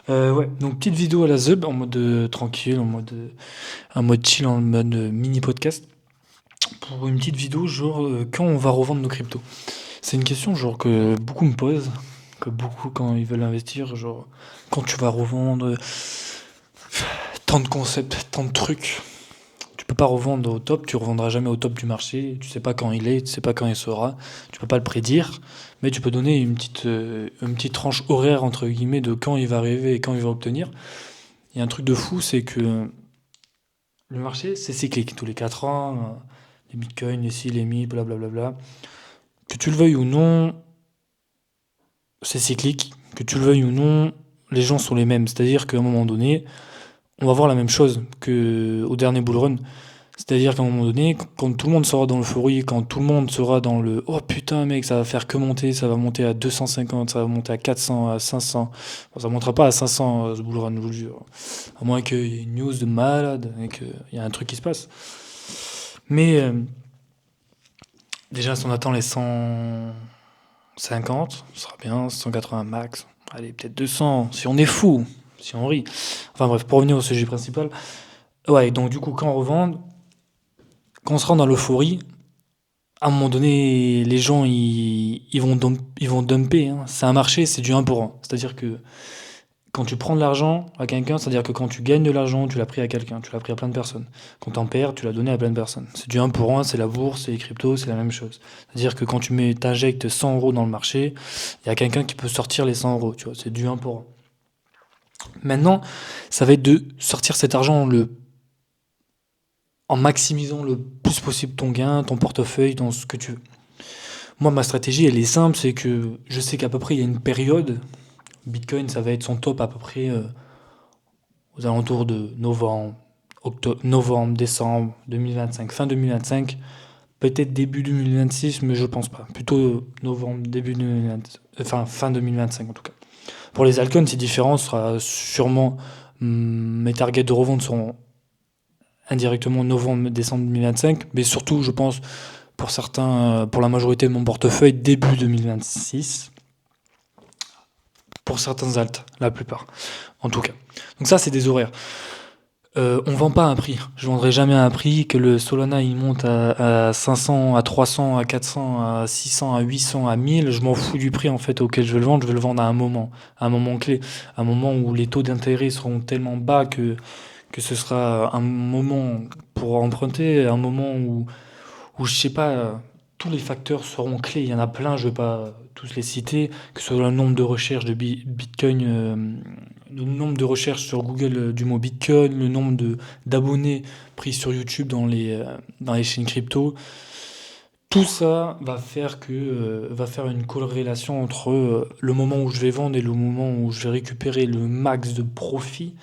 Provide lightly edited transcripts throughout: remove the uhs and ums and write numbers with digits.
Ouais, donc petite vidéo à la Zeb en mode tranquille, en mode chill, en mode mini podcast. Pour une petite vidéo, genre quand on va revendre nos cryptos. C'est une question genre que beaucoup me posent, que beaucoup quand ils veulent investir, genre quand tu vas revendre, tant de concepts, tant de trucs. Tu peux pas revendre au top, tu revendras jamais au top du marché, tu sais pas quand il est, tu sais pas quand il sera, tu peux pas le prédire, mais tu peux donner une petite tranche horaire entre guillemets de quand il va arriver et quand il va obtenir. Il y a un truc de fou, c'est que le marché, c'est cyclique. Tous les 4 ans, les bitcoins, les ci, les mi, blablabla. Que tu le veuilles ou non, c'est cyclique. Que tu le veuilles ou non, les gens sont les mêmes. C'est-à-dire qu'à un moment donné, on va voir la même chose qu'au dernier bull run. C'est-à-dire qu'à un moment donné, quand tout le monde sera dans l'euphorie, quand tout le monde sera dans le oh putain mec, ça va faire que monter, ça va monter à 250, ça va monter à 400, à 500. Bon, ça montera pas à 500 ce bull run, je vous le jure. À moins qu'il y ait une news de malade et qu'il y a un truc qui se passe. Mais déjà, si on attend les 150, ce sera bien, 180 max. Allez, peut-être 200, si on est fou, si on rit. Enfin bref, pour revenir au sujet principal. Ouais, donc du coup, quand on revend, quand on se rend dans l'euphorie, à un moment donné, les gens, ils vont dumper, hein. C'est un marché, c'est du un pour un. C'est-à-dire que quand tu prends de l'argent à quelqu'un, c'est-à-dire que quand tu gagnes de l'argent, tu l'as pris à quelqu'un, tu l'as pris à plein de personnes. Quand t'en perds, tu l'as donné à plein de personnes. C'est du un pour un, c'est la bourse, c'est les cryptos, c'est la même chose. C'est-à-dire que quand t'injectes 100 euros dans le marché, il y a quelqu'un qui peut sortir les 100 euros, tu vois, c'est du un pour un. Maintenant, ça va être de sortir cet argent en maximisant le plus possible ton gain, ton portefeuille, dans ce que tu veux. Moi, ma stratégie, elle est simple, c'est que je sais qu'à peu près, il y a une période, Bitcoin, ça va être son top à peu près aux alentours de novembre, décembre 2025, fin 2025, peut-être début 2026, mais je pense pas. Plutôt novembre, début 2025, enfin fin 2025 en tout cas. Pour les altcoins, c'est différent, ce sera sûrement mes targets de revente seront indirectement novembre, décembre 2025, mais surtout, je pense, pour certains, pour la majorité de mon portefeuille, début 2026. Pour certains alts, la plupart, en tout cas. Donc ça, c'est des horaires. On vend pas à un prix. Je vendrai jamais à un prix que le Solana il monte à 500, à 300, à 400, à 600, à 800, à 1000. Je m'en fous du prix en fait auquel je veux le vendre. Je veux le vendre à un moment clé, à un moment où les taux d'intérêt seront tellement bas que ce sera un moment pour emprunter, un moment où je sais pas, tous les facteurs seront clés. Il y en a plein, je ne vais pas tous les citer, que ce soit le nombre de recherches de Bitcoin, le nombre de recherches sur Google du mot Bitcoin, le nombre d'abonnés pris sur YouTube dans les chaînes crypto. Tout ça va faire une corrélation entre le moment où je vais vendre et le moment où je vais récupérer le max de profit.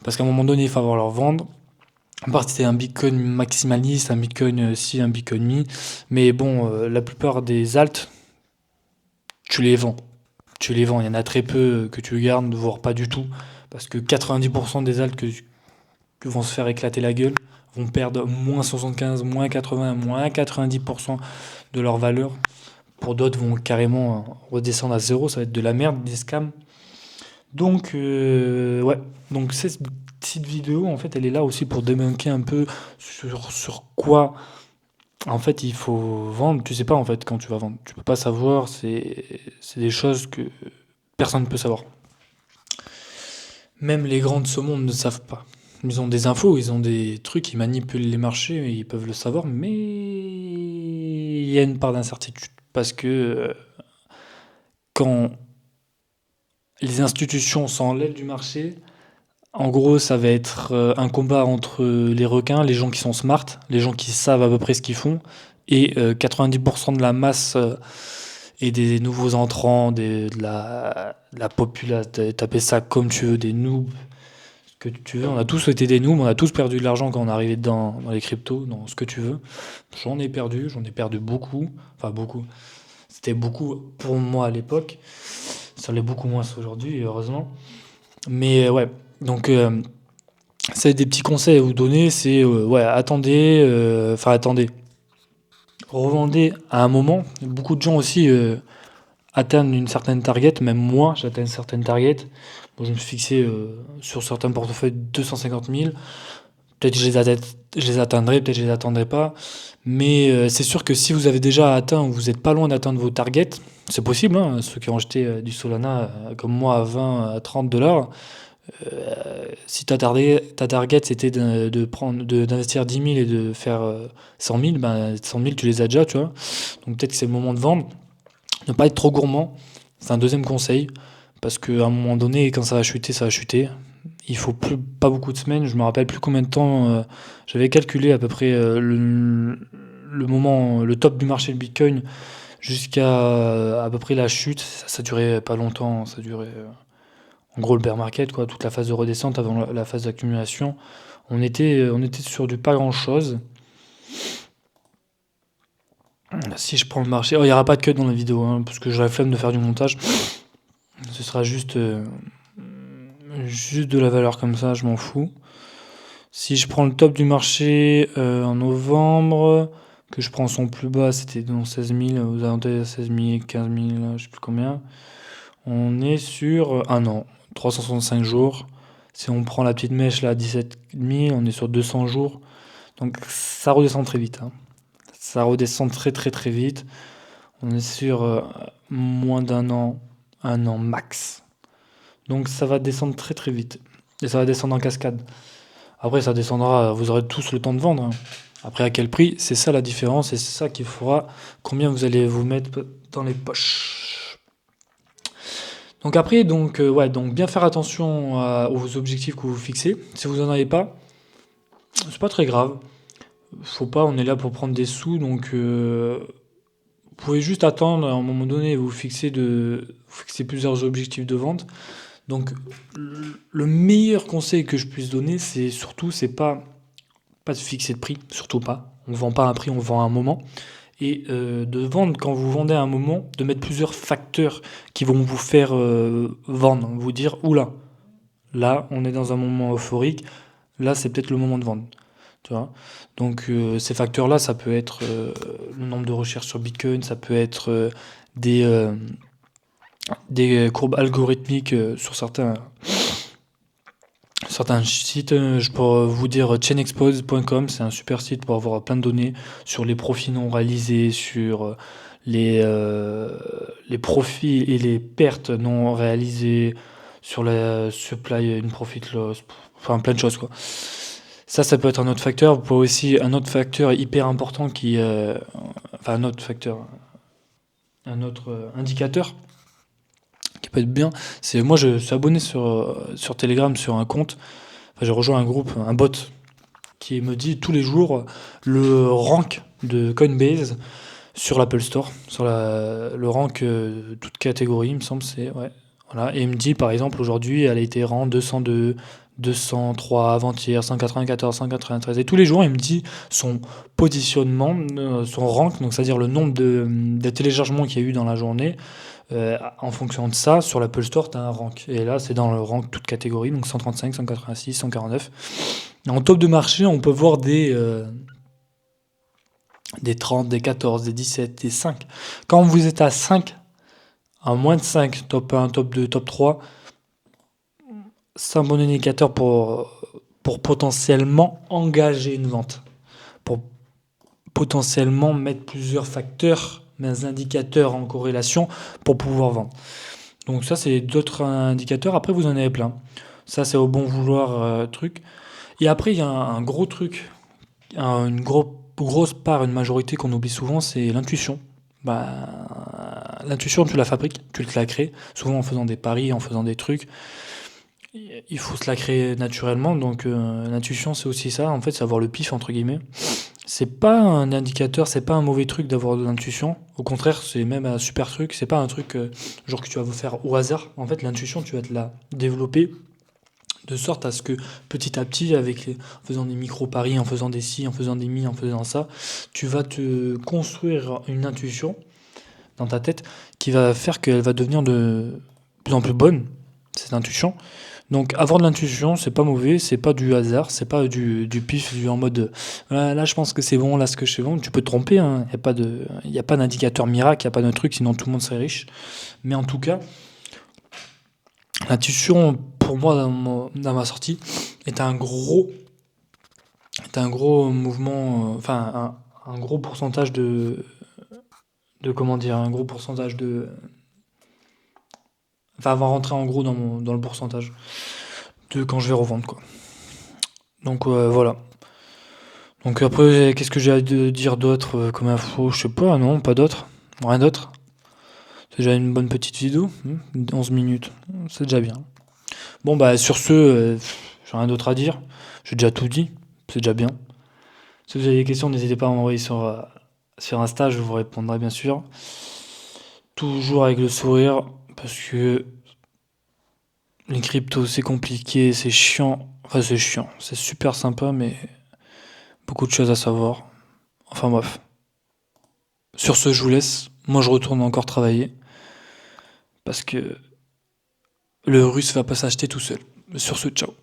Parce qu'à un moment donné, il va falloir leur vendre. À part si c'est un Bitcoin maximaliste, un Bitcoin ci, un Bitcoin mi. Mais bon, la plupart des alts, tu les vends. Tu les vends. Il y en a très peu que tu gardes, voire pas du tout. Parce que 90% des alts que vont se faire éclater la gueule vont perdre moins 75, moins 80, moins 90% de leur valeur. Pour d'autres, vont carrément redescendre à zéro. Ça va être de la merde, des scams. Donc, ouais. Donc, cette petite vidéo, en fait, elle est là aussi pour débunker un peu sur quoi, en fait, il faut vendre. Tu sais pas, en fait, quand tu vas vendre. Tu peux pas savoir. C'est des choses que personne ne peut savoir. Même les grands de ce monde ne savent pas. Ils ont des infos, ils ont des trucs, ils manipulent les marchés, ils peuvent le savoir, mais il y a une part d'incertitude. Parce que quand les institutions sont en l'aile du marché, en gros, ça va être un combat entre les requins, les gens qui sont smart, les gens qui savent à peu près ce qu'ils font, et 90% de la masse et des nouveaux entrants, de la populace, taper ça comme tu veux, des noobs, ce que tu veux. On a tous été des noobs, on a tous perdu de l'argent quand on est arrivé dans les cryptos, dans ce que tu veux. J'en ai perdu beaucoup, enfin beaucoup. C'était beaucoup pour moi à l'époque, ça l'est beaucoup moins aujourd'hui, heureusement. Mais ouais, donc c'est des petits conseils à vous donner, c'est ouais, attendez, revendez à un moment. Beaucoup de gens aussi atteignent une certaine target, même moi j'atteins une certaine target. Bon, je me suis fixé sur certains portefeuilles 250 000. Peut-être que je les atteindrai, peut-être que je les atteindrai pas. Mais c'est sûr que si vous avez déjà atteint, ou vous n'êtes pas loin d'atteindre vos targets, c'est possible, hein, ceux qui ont acheté du Solana comme moi à 20 à 30 dollars. Si ta target c'était d'investir 10 000 et de faire 100 000, ben 100 000 tu les as déjà, tu vois. Donc peut-être que c'est le moment de vendre. Ne pas être trop gourmand, c'est un deuxième conseil. Parce qu'à un moment donné, quand ça va chuter, ça va chuter. Il faut pas beaucoup de semaines. Je me rappelle plus combien de temps. J'avais calculé à peu près le moment, le top du marché de Bitcoin jusqu'à à peu près la chute. Ça durait pas longtemps. Ça durait en gros le bear market, quoi. Toute la phase de redescente avant la phase d'accumulation. On était sur du pas grand chose. Si je prends le marché, oh, il n'y aura pas de cut dans la vidéo, hein, parce que j'ai la flemme de faire du montage. Ce sera juste de la valeur comme ça, je m'en fous. Si je prends le top du marché en novembre, que je prends son plus bas, c'était dans 16 000, aux alentours de 16 000, 15 000, je sais plus combien. On est sur un an, 365 jours. Si on prend la petite mèche là, 17 000, on est sur 200 jours. Donc ça redescend très vite, hein. Ça redescend très très très vite. On est sur moins d'un an, un an max. Donc ça va descendre très très vite. Et ça va descendre en cascade. Après, ça descendra, vous aurez tous le temps de vendre, hein. Après, à quel prix? C'est ça la différence et c'est ça qui fera combien vous allez vous mettre dans les poches. Donc après, ouais, donc bien faire attention aux objectifs que vous fixez. Si vous n'en avez pas, c'est pas très grave. Faut pas, on est là pour prendre des sous, donc vous pouvez juste attendre à un moment donné, vous fixez plusieurs objectifs de vente. Donc le meilleur conseil que je puisse donner, c'est pas de fixer de prix, surtout pas. On vend pas un prix, on vend un moment. Et de vendre, quand vous vendez à un moment, de mettre plusieurs facteurs qui vont vous faire vendre. Vous dire, oula, là, on est dans un moment euphorique, là, c'est peut-être le moment de vendre. Tu vois. Donc ces facteurs-là, ça peut être le nombre de recherches sur Bitcoin, ça peut être des, euh, des courbes algorithmiques sur certains sites. Je peux vous dire chainexpose.com, c'est un super site pour avoir plein de données sur les profits non réalisés, sur les profits et les pertes non réalisées, sur la supply and profit loss, enfin plein de choses, quoi. Ça peut être un autre facteur. Vous pouvez aussi, un autre facteur hyper important enfin un autre indicateur qui peut être bien, c'est moi je suis abonné sur Telegram sur un compte. Enfin, j'ai rejoint un groupe, un bot qui me dit tous les jours le rank de Coinbase sur l'Apple Store, sur le rank toute catégorie, il me semble, c'est ouais. Voilà. Et il me dit par exemple aujourd'hui elle a été rang 202, 203 avant-hier, 194, 193. Et tous les jours il me dit son positionnement, son rank, donc c'est-à-dire le nombre de téléchargements qu'il y a eu dans la journée. En fonction de ça, sur l'Apple Store, tu as un rank. Et là, c'est dans le rank toute catégorie, donc 135, 186, 149. En top de marché, on peut voir des 30, des 14, des 17, des 5. Quand vous êtes à 5, à moins de 5, top 1, top 2, top 3, c'est un bon indicateur pour potentiellement engager une vente. Pour potentiellement mettre plusieurs facteurs, mais indicateurs en corrélation pour pouvoir vendre. Donc ça, c'est d'autres indicateurs. Après, vous en avez plein. Ça, c'est au bon vouloir truc. Et après, il y a un gros truc, une grosse part, une majorité qu'on oublie souvent, c'est l'intuition. Bah, l'intuition, tu la fabriques, tu te la crées, souvent en faisant des paris, en faisant des trucs. Il faut se la créer naturellement, donc l'intuition, c'est aussi ça, en fait, c'est avoir le pif, entre guillemets. C'est pas un indicateur, c'est pas un mauvais truc d'avoir de l'intuition. Au contraire, c'est même un super truc. C'est pas un truc genre que tu vas vous faire au hasard. En fait, l'intuition, tu vas te la développer de sorte à ce que petit à petit, en faisant des micro-paris, en faisant des ci, en faisant des mi, en faisant ça, tu vas te construire une intuition dans ta tête qui va faire qu'elle va devenir de plus en plus bonne, cette intuition. Donc avoir de l'intuition, c'est pas mauvais, c'est pas du hasard, c'est pas du pif, en mode là je pense que c'est bon, là ce que je fais bon. Tu peux te tromper, hein. Il n'y a pas d'indicateur miracle, il n'y a pas de truc, sinon tout le monde serait riche. Mais en tout cas, L'intuition, pour moi, dans ma sortie, est un gros, est un gros mouvement, enfin, un gros pourcentage comment dire, un gros pourcentage enfin, va rentrer en gros dans le pourcentage de quand je vais revendre, quoi. Donc, voilà. Donc après, qu'est-ce que j'ai à dire d'autre comme info? Je sais pas, non, pas d'autre. Rien d'autre. C'est déjà une bonne petite vidéo. 11 minutes. C'est déjà bien. Bon, bah, sur ce, j'ai rien d'autre à dire. J'ai déjà tout dit. C'est déjà bien. Si vous avez des questions, n'hésitez pas à m'envoyer sur Insta, je vous répondrai bien sûr. Toujours avec le sourire, parce que les cryptos, c'est compliqué, c'est chiant. Enfin, c'est chiant. C'est super sympa, mais beaucoup de choses à savoir. Enfin bref. Sur ce, je vous laisse. Moi, je retourne encore travailler. Parce que le russe va pas s'acheter tout seul. Sur ce, ciao.